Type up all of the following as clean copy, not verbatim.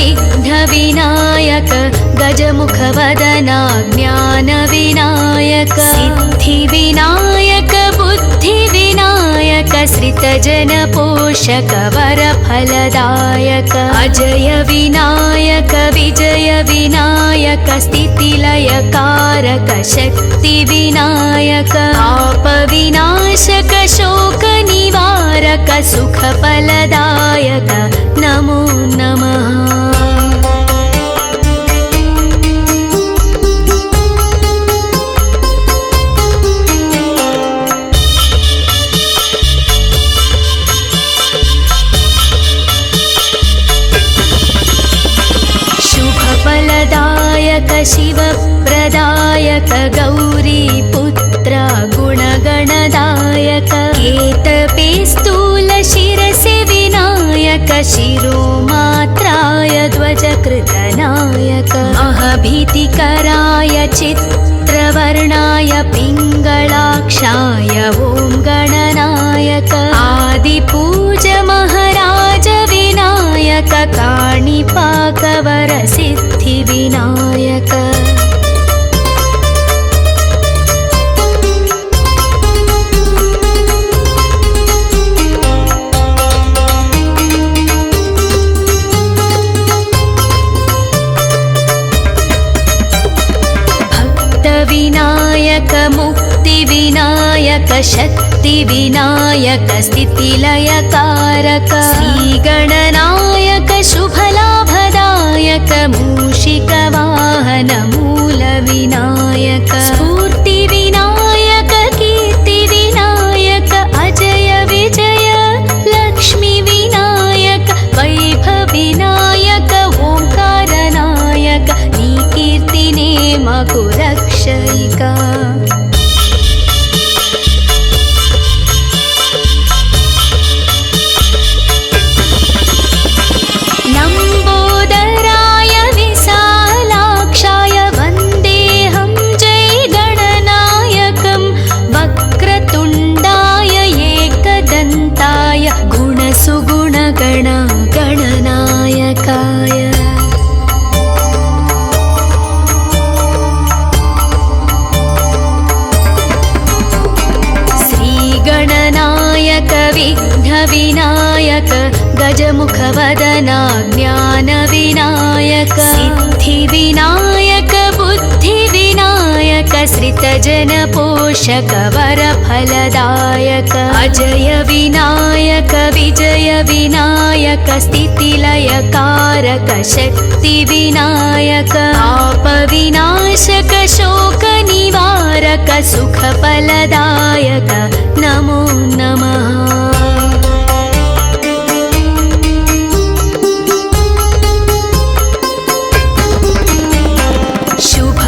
विघ्नविनायक गजमुखवदना ज्ञानविनायक सिद्धिविनायक बुद्धिविनायक श्रितजनपोषक वरफलदायक अजय विनायक विजय विनायक स्थितिलयकारक शक्तिविनायक पापविनाशक शोकनिवारक सुखफलदायक नमो नमः। शुभफलदायक शिवप्रदायक गौरीपुत्र गुणगणदायक केतपे स्थूलशिरसि विनायक शिरोमात्राय ध्वजकृतनायक महभीतिकराय चित्रवर्णाय पिङ्गलाक्षाय ॐ गणनायक आदिपूज महाराज विनायक काणिपाकवर सिद्धिविनायक विनायक मुक्तिविनायक शक्तिविनायक स्थितिलयकारक श्रीगणनायक शुभलाभदायक मूषिकवाहन मूलविनायक स्फूर्तिविनायक कीर्तिविनायक अजय विजय लक्ष्मीविनायक वैभवविनायक ओंकारनायक नी कीर्तिने मकुरक्षयिका लम्बोदराय विशालाक्षाय वन्देऽहं जयगणनायकं वक्रतुण्डाय एकदन्ताय गुणसुगुणगण गणनायकाय विघ्नविनायक गजमुखवदना ज्ञानविनायक सिद्धिविनायक बुद्धिविनायक श्रितजनपोषक वरफलदायक अजय विनायक विजय विनायक स्थितिलयकारक शक्तिविनायक पापविनाशक शोकनिवारक सुखफलदायक नमो नमः।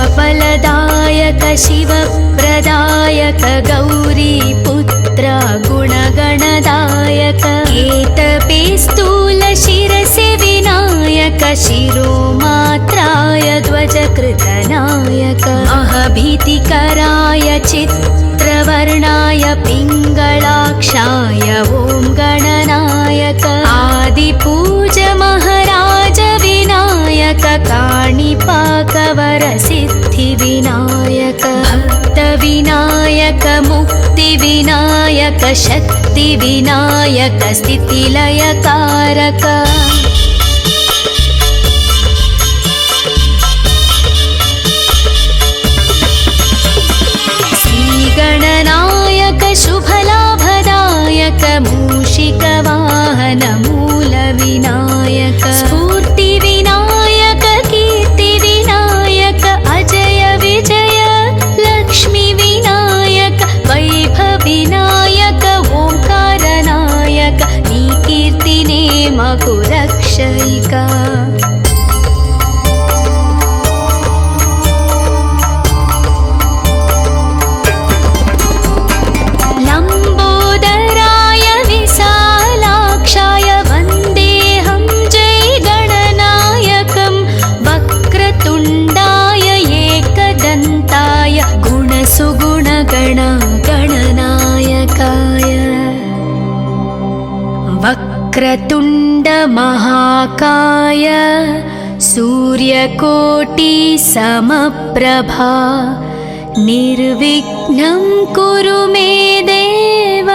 शुभफलदायक शिवप्रदायक गौरीपुत्र गुणगणदायक केतपे स्थूलशिरसि विनायक शिरोमात्राय ध्वजकृतनायक महभीतिकराय चित्रवर्णाय पिङ्गलाक्षाय ॐ गणनायक आदिपूज महाराज विनायक काणिपाकवर सिद्धिविनायक भक्तविनायक मुक्तिविनायक शक्तिविनायक स्थितिलयकारक श्रीगणनायक शुभलाभदायक मूषिकवाहन मूलविनायक स्फूर्तिविनायक कीर्तिविनायक अजय विजय लक्ष्मीविनायक वैभवविनायक ओंकारनायक नी कीर्तिने मकुरक्षयिका लम्बोदराय विशालाक्षाय वन्देऽहं जयगणनायकं वक्रतुण्डाय एकदन्ताय गुणसुगुणगण गणनायकाय वक्रतुण्ड महाकाय सूर्यकोटि समप्रभा निर्विघ्नं कुरु मे देव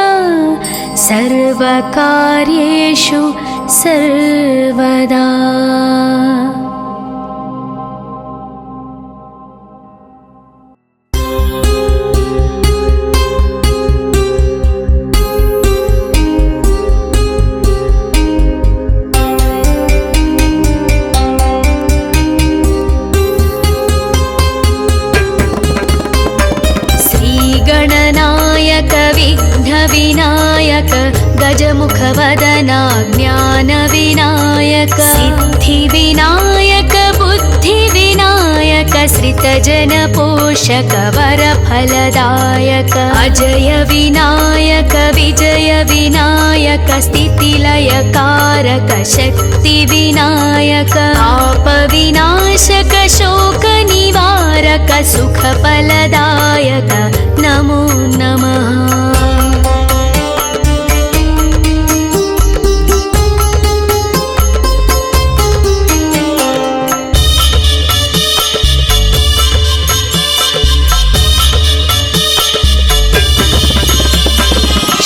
सर्वकार्येषु सर्वदा। विघ्नविनायक गजमुखवदना ज्ञानविनायक सिद्धिविनायक बुद्धिविनायक श्रितजनपोषक वरफलदायक अजय विनायक विजय विनायक स्थितिलयकारक शक्तिविनायक पापविनाशक शोकनिवारक सुखफलदायक नमो नमः।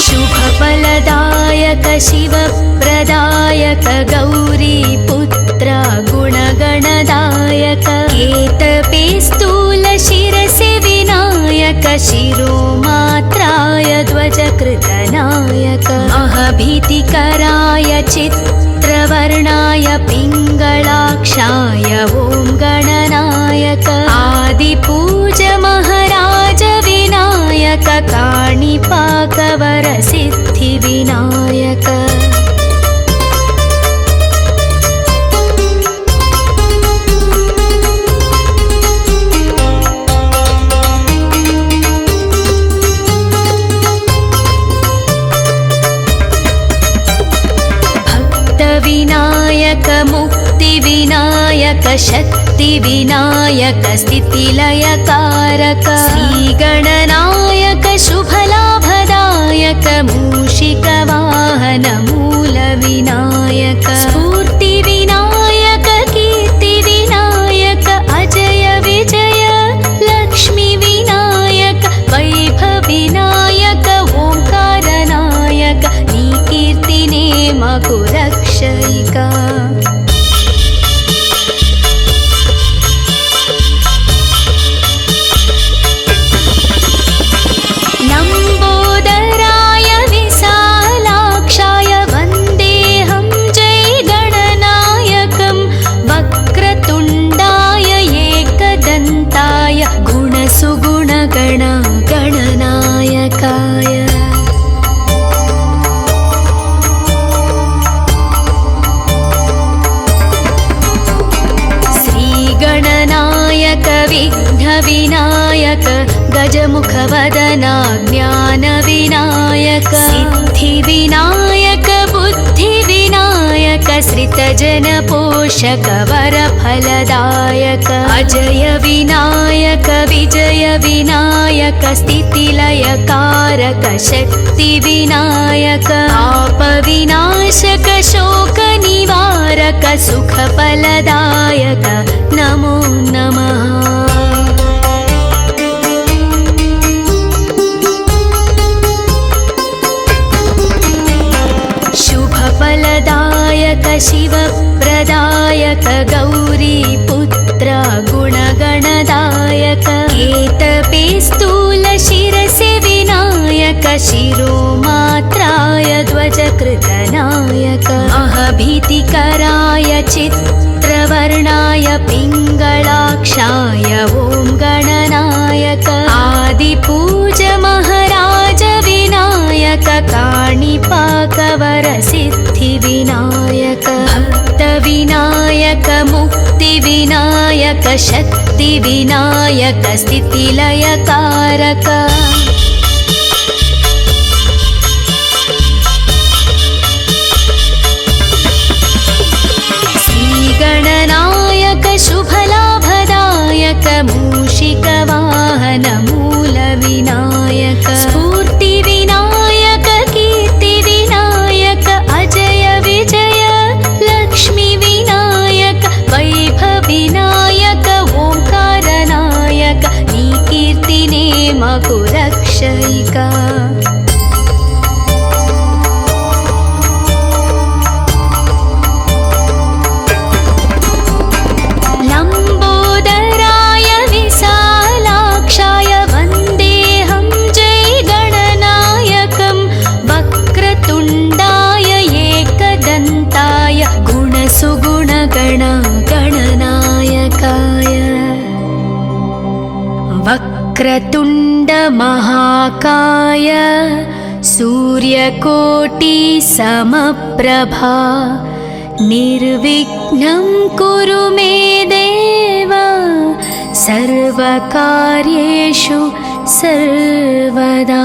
शुभफलदायक शिवप्रदायक गौरीपुत्र गुणगणदायक केतपे स्थूलशिरसि विनायक शिरोमात्राय ध्वजकृतनायक महभीतिकराय चित्रवर्णाय पिङ्गलाक्षाय ॐ गणनायक आदिपूज महाराज विनायक काणिपाकवर सिद्धिविनायक विनायक मुक्तिविनायक शक्तिविनायक स्थितिलयकारक श्रीगणनायक शुभलाभदायक मूषिकवाहन मूलविनायक स्फूर्तिविनायक कीर्तिविनायक अजय विजय लक्ष्मीविनायक वैभवविनायक ओंकारनायक नी कीर्तिने मकुरक्षयिका लम्बोदराय विशालाक्षाय वन्देऽहं जयगणनायकं वक्रतुण्डाय एकदन्ताय गुणसुगुणगण गणनायकाय विघ्नविनायक गजमुखवदना ज्ञानविनायक सिद्धिविनायक बुद्धिविनायक श्रितजनपोषक वरफलदायक अजय विनायक विजय विनायक स्थितिलयकारक शक्तिविनायक पापविनाशक शोकनिवारक सुखफलदायक नमो नमः। शुभफलदायक शिवप्रदायक गौरीपुत्र गुणगणदायक केतपे स्थूलशिरसि विनायक शिरोमात्राय ध्वजकृतनायक महभीतिकराय चित्रवर्णाय पिङ्गलाक्षाय ॐ गणनायक आदिपूज महाराज विनायक काणिपाकवर सिद्धिविनायक भक्तविनायक मुक्तिविनायक शक्तिविनायक स्थितिलयकारक श्रीगणनायक शुभलाभदायक मूषिकवाहन मूलविनायक स्फूर्तिविनायक कीर्तिविनायक अजय महाकाय सूर्यकोटि समप्रभा निर्विघ्नं कुरु मे देव सर्वकार्येषु सर्वदा।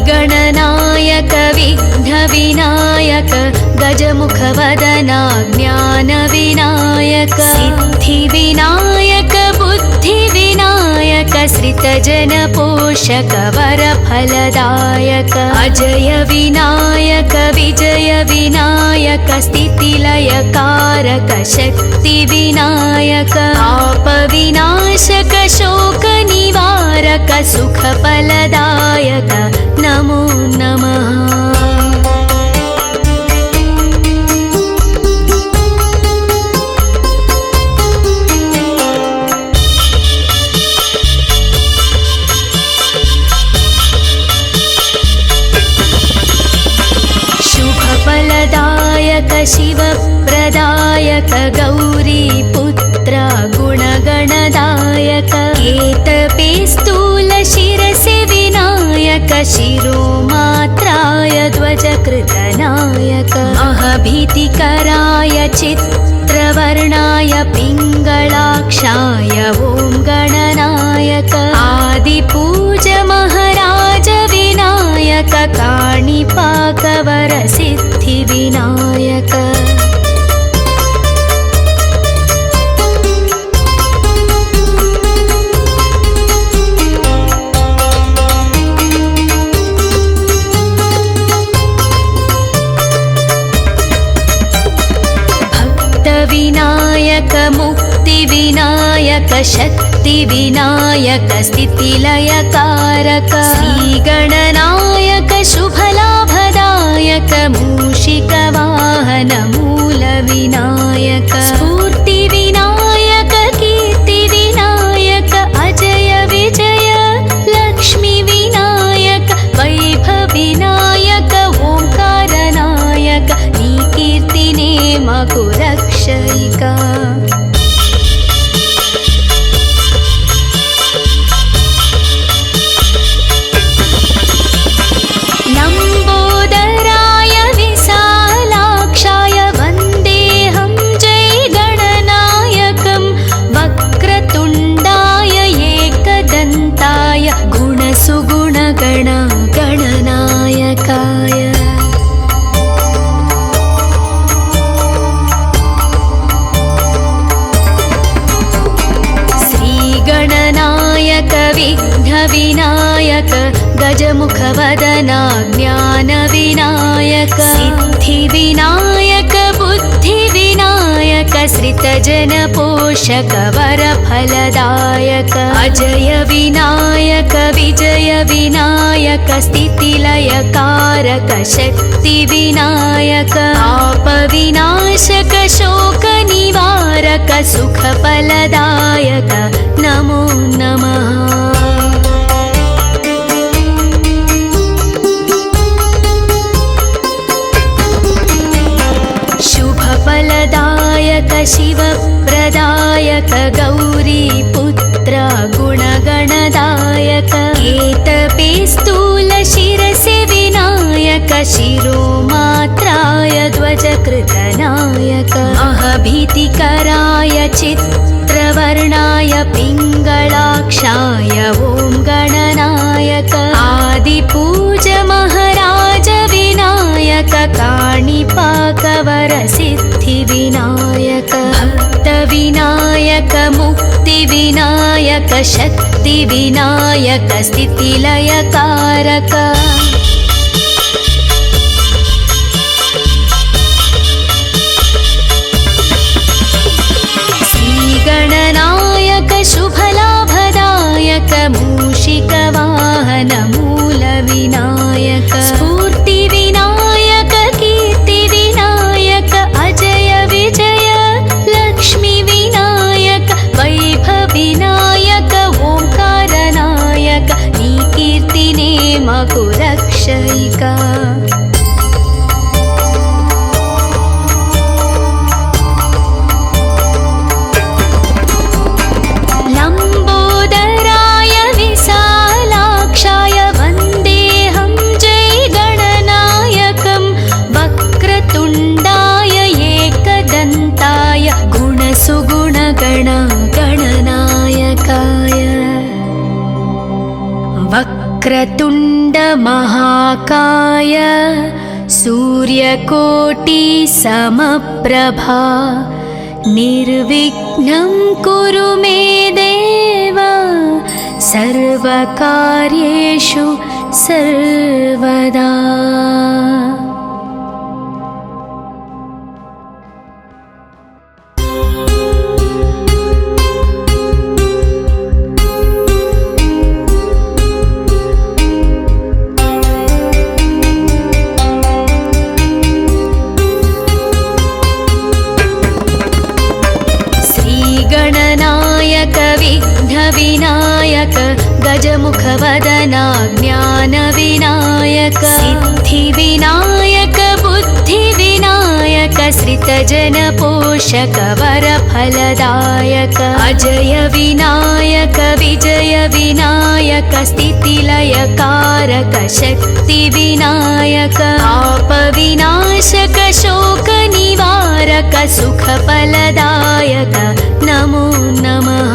गणनायक विघ्नविनायक गजमुखवदना ज्ञानविनायक सिद्धिविनायक बुद्धिविनायक श्रितजनपोषक वरफलदायक अजय विनायक विजय विनायक स्थितिलयकारक शक्तिविनायक पापविनाशक शोकनिवारक सुखफलदायक नमो नमः। शुभफलदायक शिवप्रदायक गौरीपुत्र गुणगणदायक केतपेस्तूल शिरसि विनायक शिरोमात्राय ध्वजकृतनायक अहभीतिकराय चित्रवर्णाय पिङ्गलाक्षाय ॐ गणनायक आदिपूज महाराज विनायक काणिपाकवर सिद्धिविनायक विनायक मुक्तिविनायक शक्तिविनायक स्थितिलयकारक श्रीगणनायक शुभलाभदायक मूषिकवाहन मूलविनायक स्फूर्तिविनायक कीर्तिविनायक अजय विजय लक्ष्मीविनायक वैभविनायक ओंकारनायक नी कीर्तिने मकु रक्षयिका लम्बोदराय विशालाक्षाय वन्देऽहं जय गणनायकं वक्रतुण्डाय एकदन्ताय गुणसुगुणगण गणनायकाय गणनायक विघ्नविनायक गजमुखवदना ज्ञानविनायक सिद्धिविनायक बुद्धिविनायक श्रितजनपोषक वरफलदायक अजय विनायक विजय विनायक स्थितिलयकारक शक्तिविनायक पापविनाशक शोकनिवारक सुखफलदायक नमो नमः। शुभफलदायक शिवप्रदायक गौरीपुत्र गुणगणदायक केतपेस्तूल शिरसि विनायक शिरोमात्राय ध्वजकृतनायक अहभीतिकराय चित्रवर्णाय पिङ्गलाक्षाय ॐ गणनायक आदिपूज महाराज विनायक काणिपाकवर सिद्धिविनायक भक्तविनायक मुक्तिविनायक शक्तिविनायक स्थितिलयकारक श्रीगणनायक शुभलाभदायक मूषिकवाहन मूलविनायक स्फूर्तिविनायक कीर्तिविनायक अजय विजय कुरक्षयिका लम्बोदराय विशालाक्षाय वन्देऽहं जयगणनायकं वक्रतुण्डाय एकदन्ताय गुणसुगुणगणगणनायकाय वक्रतुण्डमहाकाय सूर्यकोटिसमप्रभा निर्विघ्नं कुरु मे देव सर्वकार्येषु सर्वदा। विघ्नविनायक गजमुखवदना ज्ञानविनायक सिद्धिविनायक बुद्धिविनायक श्रितजनपोषक वरफलदायक अजय विनायक विजय विनायक स्थितिलयकारक शक्तिविनायक पापविनाशक शोकनिवारक सुखफलदायक नमो नमः।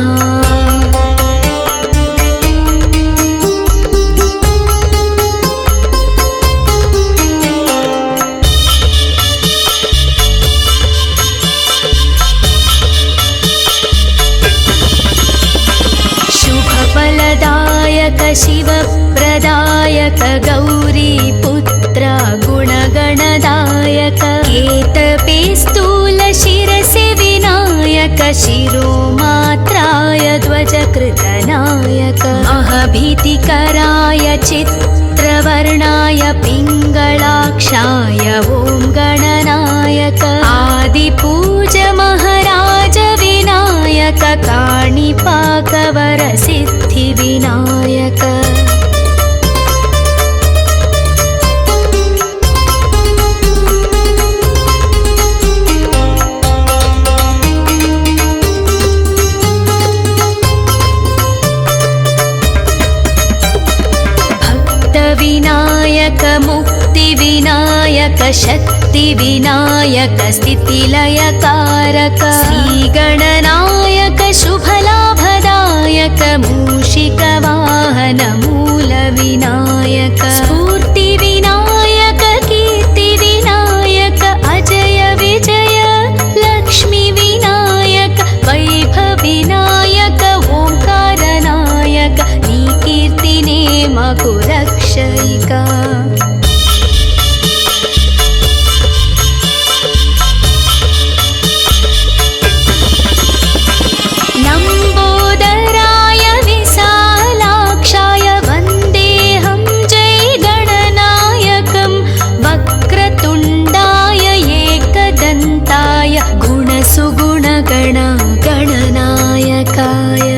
शुभफलदायक शिवप्रदायक गौरीपुत्र गुणगणदायक केतपे स्थूलशिरसि विनायक शिरोमात्राय ध्वजकृतनायक महभीतिकराय चित्रवर्णाय पिङ्गलाक्षाय ॐ गणनायक आदिपूज महाराज विनायक काणिपाकवर सिद्धिविनायक विनायक मुक्तिविनायक शक्तिविनायक स्थितिलयकारक श्रीगणनायक शुभलाभदायक मूषिकवाहन मूलविनायक स्फूर्तिविनायक कीर्तिविनायक अजय विजय लक्ष्मीविनायक वैभवविनायक ओंकारनायक कीर्तिनेम कुरक्षयिका लम्बोदराय विशालाक्षाय वन्देऽहं जयगणनायकं वक्रतुण्डाय एकदन्ताय गुणसुगुणगणगणनायकाय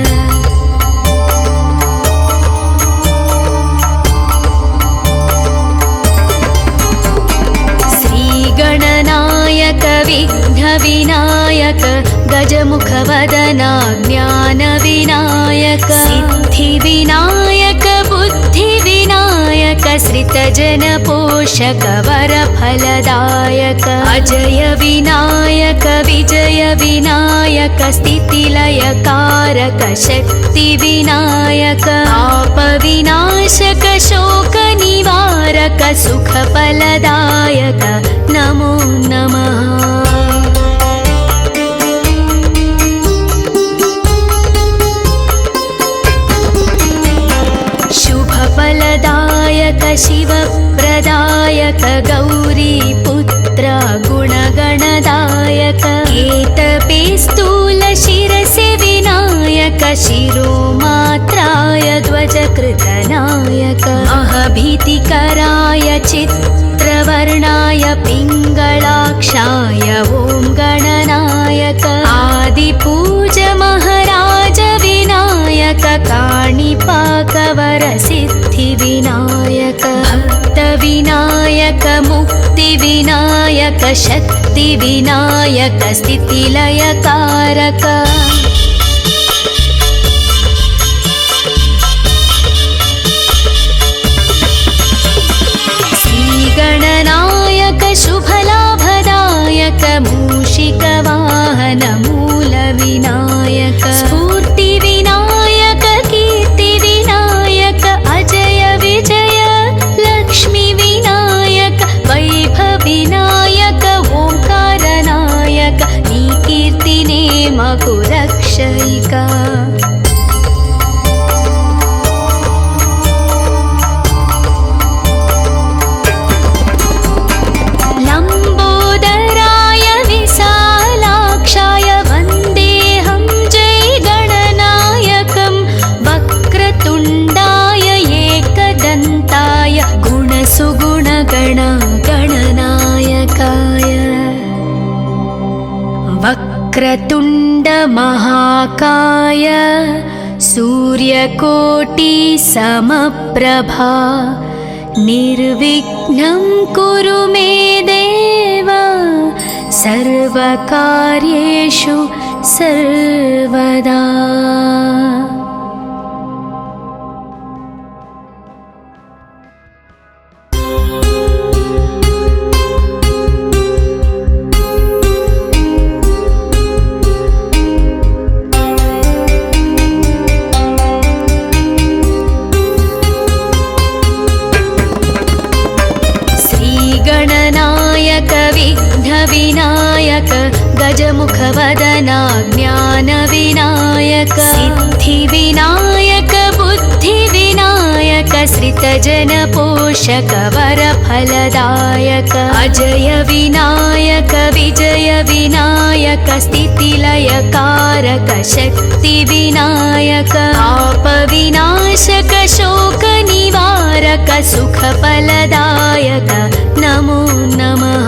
विघ्नविनायक गजमुखवदना ज्ञानविनायक सिद्धिविनायक बुद्धिविनायक श्रितजनपोषक वरफलदायक अजय विनायक विजय विनायक स्थितिलयकारक शक्तिविनायक पापविनाशक शोकनिवारक सुखफलदायक नमो नमः। शुभफलदायक शिवप्रदायक गौरीपुत्र गुणगणदायक केतपे स्थूलशिरसि विनायक शिरोमात्राय ध्वजकृतनायक महभीतिकराय चित्रवर्णाय पिङ्गलाक्षाय ॐ गणनायक आदिपूज महाराज विनायक काणिपाकवर सिद्धिविनायक भक्तविनायक मुक्तिविनायक शक्तिविनायक स्थितिलयकारक श्रीगणनायक शुभलाभदायक मूषिकवाहन मूलविनायक स्फूर्तिविनायक कीर्तिविनायक अजय विजय लक्ष्मीविनायक वैभवविनायक ओंकारनायक नी कीर्तिने मगु रक्षयिका वक्रतुण्ड महाकाय सूर्यकोटि समप्रभा निर्विघ्नं कुरु मे देव सर्वकार्येषु सर्वदा। विघ्नविनायक गजमुखवदना ज्ञानविनायक सिद्धिविनायक बुद्धिविनायक श्रितजनपोषक वरफलदायक अजय विनायक विजय विनायक स्थितिलयकारक शक्तिविनायक पापविनाशक शोकनिवारक सुखफलदायक नमो नमः।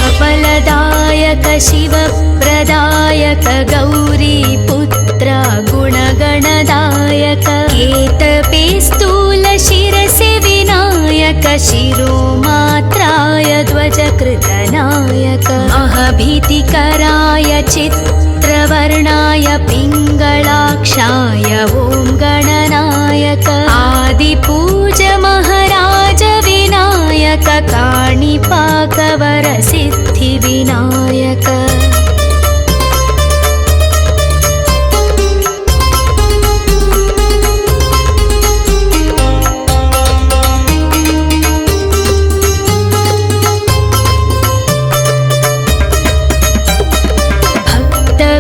शुभफलदायक शिवप्रदायक गौरीपुत्र गुणगणदायक केतपे शिरसि विनायक शिरोमात्राय ध्वजकृतनायक महभीतिकराय चित्रवर्णाय पिङ्गलाक्षाय ॐ गणनायक आदिपूज महाराज विनायक काणिपाकवर सिद्धिविनायक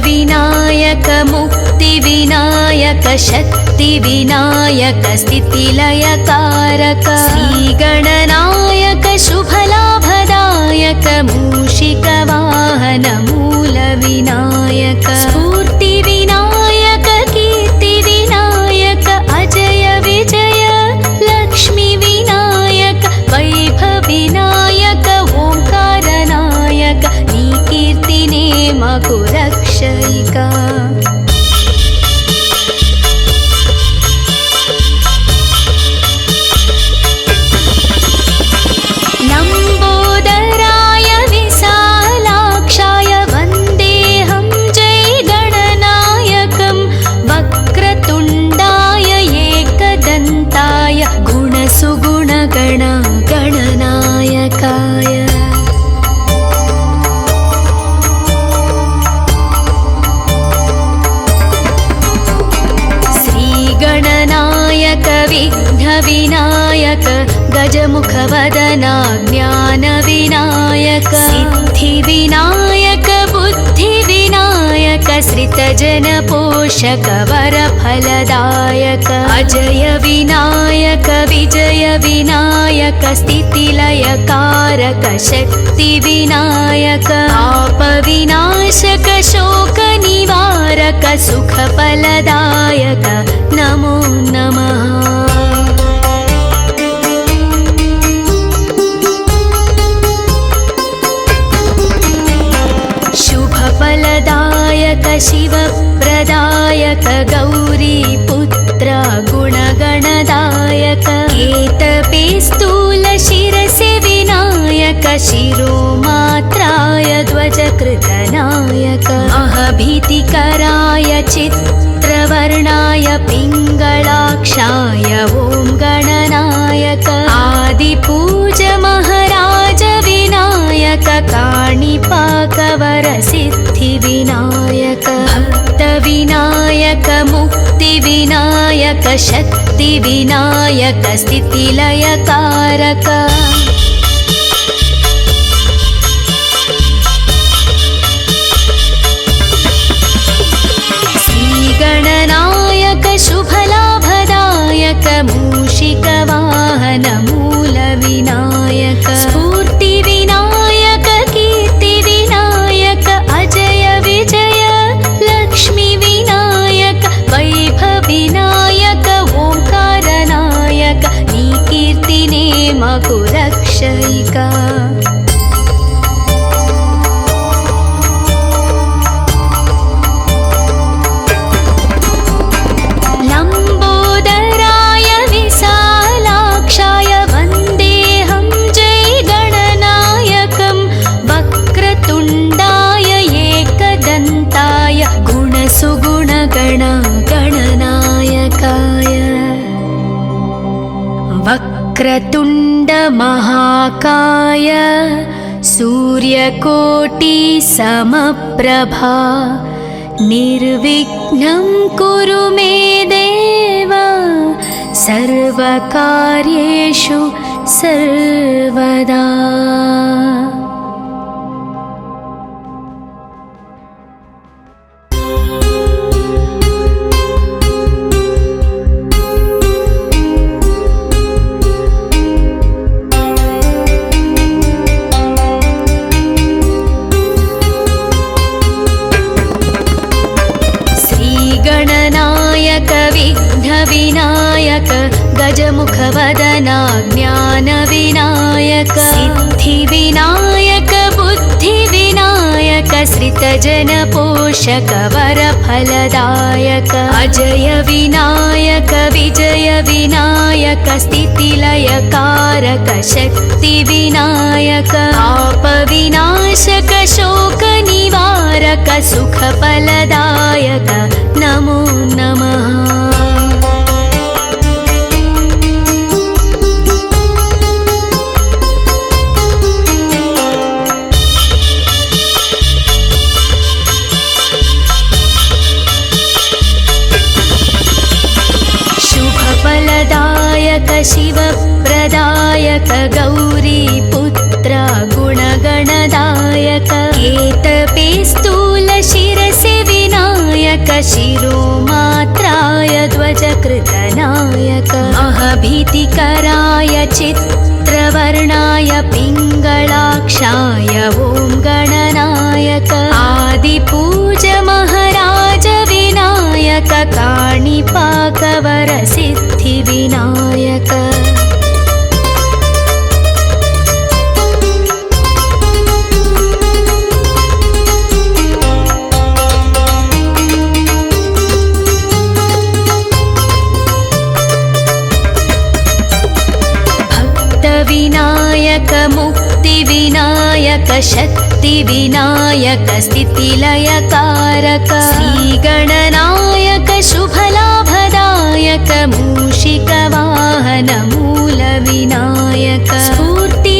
विनायक मुक्तिविनायक शक्तिविनायक स्थितिलयकारक श्रीगणनायक शुभलाभदायक मूषिकवाहन मूलविनायक स्फूर्तिविनायक कीर्तिविनायक अजय विजय लक्ष्मीविनायक वैभवविनायक ओंकारनायक नी कीर्तिने मगु रक्षयिका लम्बोदराय विशालाक्षाय वन्देऽहं जयगणनायकं वक्रतुण्डाय एकदन्ताय गुणसुगुणगण गणनायकाय विघ्नविनायक गजमुखवदना ज्ञानविनायक सिद्धिविनायक बुद्धिविनायक श्रितजनपोषक वरफलदायक अजय विनायक विनायक विजय विनायक स्थितिलयकारक शक्ति विनायक पाप विनाशक शोक निवारक सुख फलदायक नमो नमः। फलदायक शिवप्रदायक गौरीपुत्र गुणगणदायक केतपे स्थूल शिरसि विनायक शिरोमात्राय ध्वजकृतनायक महभीतिकराय चित्रवर्णाय पिङ्गलाक्षाय ॐ गणनायक आदिपूज महाराज विनायक काणिपाकवर सिद्धि विनायक भक्त विनायक मुक्ति विनायक शक्ति विनायक स्थितिलयकारक श्रीगणनायक शुभलाभदायक मूषिकवाहन मूल विनायक स्फूर्ति विनायक कीर्ति विनायक अजय विजय लक्ष्मी विनायक वैभव विनायक ओंकारनायक नी कीर्तिने मगु रक्षयिका वक्रतुण्ड महाकाय सूर्यकोटि समप्रभा निर्विघ्नं कुरु मे देव सर्वकार्येषु सर्वदा। विघ्नविनायक गजमुखवदना ज्ञानविनायक सिद्धिविनायक बुद्धिविनायक श्रितजनपोषक वरफलदायक अजय विनायक विजय विनायक स्थितिलयकारक शक्तिविनायक पापविनाशक शोक निवारक सुख फलदायक नमो नमः। शुभफलदायक शिवप्रदायक गौरीपुत्र गुणगणदायक केतपे स्थूल शिरसि विनायक शिरोमात्राय ध्वजकृतनायक महभीतिकराय चित्रवर्णाय पिङ्गलाक्षाय ॐ गणनायक आदिपूज महाराज विनायक काणिपाकवर सिद्धि विनायक विनायक मुक्ति विनायक शक्ति विनायक स्थितिलयकारक श्रीगणनायक शुभलाभदायक